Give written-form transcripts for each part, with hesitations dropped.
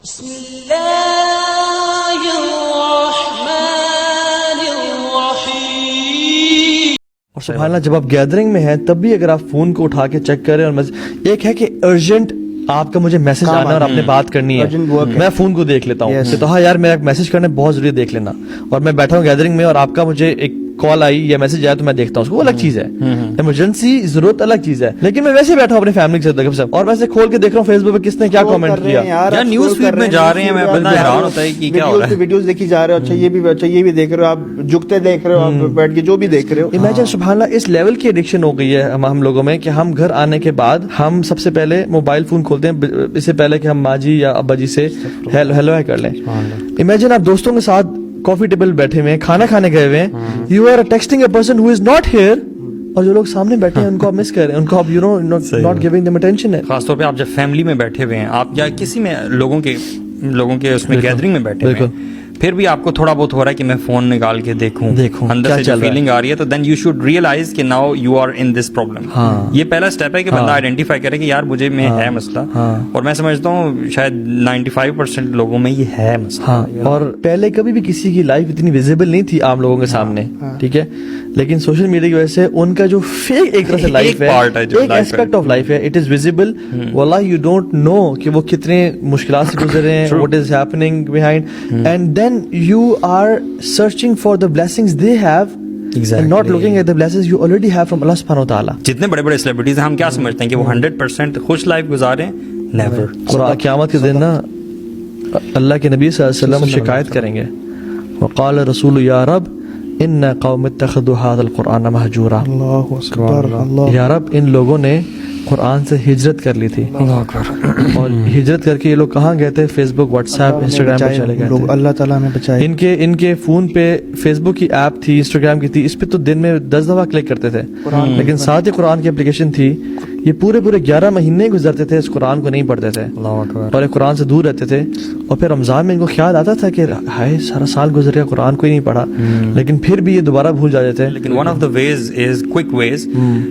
بسم اللہ الرحمن الرحیم. اور سبحان اللہ جب آپ گیدرنگ میں ہیں تب بھی اگر آپ فون کو اٹھا کے چیک کریں اور ایک ہے کہ ارجنٹ آپ کا مجھے میسج آنا اور آپ نے بات کرنی ہے, میں فون کو دیکھ لیتا ہوں کہ ہاں یار میرا میسج کرنا بہت ضروری ہے, دیکھ لینا. اور میں بیٹھا ہوں گیدرنگ میں اور آپ کا مجھے ایک کال آئی یا میسج آیا تو میں دیکھتا ہوں اس کو, وہ الگ چیز ہے. ایمرجنسی ضرورت الگ چیز ہے, لیکن میں ویسے بیٹھا ہوں اپنی فیملی کے ساتھ اور ویسے کھول کے دیکھ رہا ہوں فیس بک پہ کس نے کیا کامنٹ کیا یا نیوز فیڈ میں جا رہے ہیں, میں بندہ حیران ہوتا ہے کہ کیا ہو رہا ہے. ویڈیوز دیکھی جا رہے ہو, اچھا یہ بھی دیکھ رہے ہو, آپ جھکتے دیکھ رہے ہو, آپ بیٹھ کے جو بھی دیکھ رہے ہو. امیجن سبحان اللہ اس لیول کی ایڈکشن ہو گئی ہے ہم لوگوں میں کہ ہم گھر آنے کے بعد ہم سب سے پہلے موبائل فون کھولتے ہیں اس سے پہلے کہ ہم ماں جی یا ابا جی سے ہیلو کر لیں. امیجن آپ دوستوں کے ساتھ کافی ٹیبل بیٹھے ہوئے ہیں, کھانا کھانے گئے ہوئے ہیں, you are texting a person who is not here, اور جو لوگ سامنے بیٹھے ہیں ان کو آپ مس کر رہے ہیں, ان کو آپ ناٹ گیونگ دیم اٹینشن ہے. خاص طور پہ آپ جب فیملی میں بیٹھے ہوئے ہیں, آپ یا کسی میں لوگوں کے اس میں گیدرنگ میں بیٹھے ہوئے ہیں, پھر بھی آپ کو تھوڑا بہت ہو رہا ہے کہ میں فون نکال کے دیکھوں اندر سے جو فیلنگ آ رہی ہے, تو دین یو شوڈ ریئلائز کہ now you are in this problem. یہ پہلا اسٹیپ ہے کہ بندہ آئیڈینٹیفائی کرے کہ یار مجھے میں ہے مسئلہ, اور میں سمجھتا ہوں شاید 95% لوگوں میں یہ ہے مسئلہ. اور پہلے کبھی بھی کسی کی لائف اتنی ویزیبل نہیں تھی عام لوگوں کے سامنے, ٹھیک ہے, لیکن سوشل میڈیا کی وجہ سے ان کا جو فیک ایک طرح سے لائف ہے, ایک ایسپیکٹ آف لائف ہے, اٹ از ویزیبل. واللہ یو ڈونٹ نو کہ وہ کتنے مشکلات سے گزرے ہیں, what is happening behind, and then you are searching for the blessings they have and not looking at the blessings you already have from Allah subhanahu wa ta'ala. جتنے بڑے بڑے سیلیبریٹیز ہیں, ہم کیا سمجھتے ہیں کہ وہ 100% خوش لائف گزارے ہیں؟ نیور. قیامت کے دن نا اللہ کے نبی صلی اللہ علیہ وسلم شکایت کریں گے, وقال رسول یا رب ان قوم اتخذوا هذا القرآن مہجورا. اللہ اکبر. یا رب ان لوگوں نے قرآن سے ہجرت کر لی تھی, اور ہجرت کر کے یہ لوگ کہاں گئے تھے؟ فیس بک, واٹس ایپ, انسٹاگرام پہ چلے گئے تھے. اللہ تعالیٰ نے بچائے. ان کے فون پہ فیس بک کی ایپ تھی, انسٹاگرام کی تھی, اس پہ تو دن میں 10 دفعہ کلک کرتے تھے, لیکن ساتھ ہی قرآن کی اپلیکیشن تھی, یہ پورے 11 مہینے گزرتے تھے اس قرآن کو نہیں پڑھتے تھے, اور قرآن سے دور رہتے تھے. اور پھر رمضان میں ان کو خیال آتا تھا کہ ہائے سارا سال گزر گیا, قرآن کو ہی نہیں پڑھا, لیکن پھر بھی یہ دوبارہ بھول جاتے تھے. لیکن one of the ways is quick ways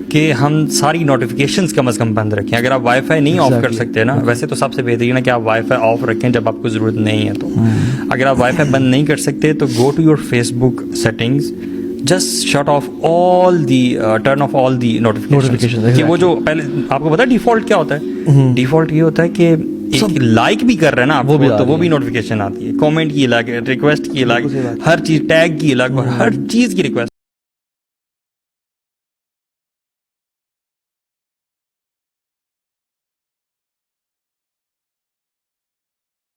کہ ہم ساری نوٹیفیکیشنز کم از کم بند رکھیں. اگر آپ وائی فائی نہیں آف کر سکتے نا, ویسے تو سب سے بہترین ہے کہ آپ وائی فائی آف رکھیں جب آپ کو ضرورت نہیں ہے. تو اگر آپ وائی فائی بند نہیں کر سکتے تو go to your Facebook settings, just shut off all the turn off all the notification. کہ وہ جو پہلے آپ کو پتا ہے ڈیفالٹ کیا ہوتا ہے؟ ڈیفالٹ یہ ہوتا ہے کہ لائک بھی کر رہے ہیں نا آپ, تو وہ بھی نوٹیفیکیشن آتی ہے, کامنٹ کی الگ, ریکویسٹ کی الگ, ہر چیز ٹیگ کی الگ, اور ہر چیز کی ریکویسٹ.